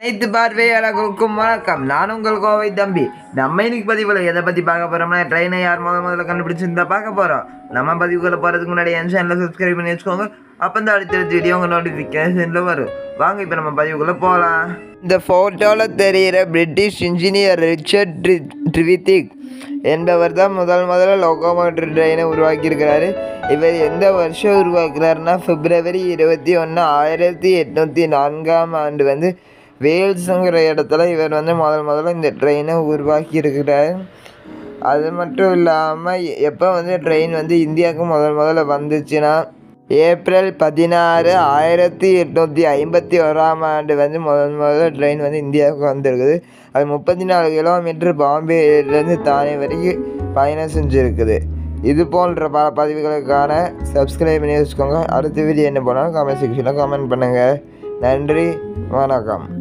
அனைத்து பார்வையாளர்களுக்கும் வணக்கம். நான் உங்கள் கோவை தம்பி. நம்ம இன்னைக்கு பதிவில் எதை பற்றி பார்க்க போகிறோம்னா, ட்ரெயினை யார் முதல்ல கண்டுபிடிச்சிருந்தா பார்க்க போகிறோம். நம்ம பதிவுகளை போகிறதுக்கு முன்னாடி என் சேனலில் சப்ஸ்கிரைப் பண்ணி வச்சுக்கோங்க. அப்போ தான் அடுத்தடுத்த வீடியோ உங்கள் நோட்டிஃபிகேஷனில் வரும். வாங்க இப்போ நம்ம பதிவுக்குள்ளே போகலாம். இந்த ஃபோட்டோவில் தெரிகிற பிரிட்டிஷ் இன்ஜினியர் ரிச்சர்ட் ட்ரிவித்திக் என்பவர் தான் முதல்ல லோகோமோட்டிவ் ட்ரெயினை உருவாக்கியிருக்கிறாரு. இவர் எந்த வருஷம் உருவாக்குறாருன்னா, February 21, 1804 வேல்ஸுங்கிற இடத்துல இவர் முதல்ல இந்த ட்ரெயினை உருவாக்கி இருக்கிறார். அது மட்டும் இல்லாமல் எப்போ ட்ரெயின் இந்தியாவுக்கு முதல்ல வந்துச்சுன்னா, April 16, 1851 முதல்ல ட்ரெயின் இந்தியாவுக்கு வந்திருக்குது. அது 34 கிலோமீட்டர் பாம்பேலேருந்து தானே வரைக்கும் பயணம் செஞ்சுருக்குது. இது போன்ற பல பதிவுகளுக்கான சப்ஸ்கிரைப் பண்ணி வச்சுக்கோங்க. அடுத்த வீடியோ என்ன பண்ணாலும் கமெண்ட் செக்ஷனில் கமெண்ட் பண்ணுங்கள். நன்றி, வணக்கம்.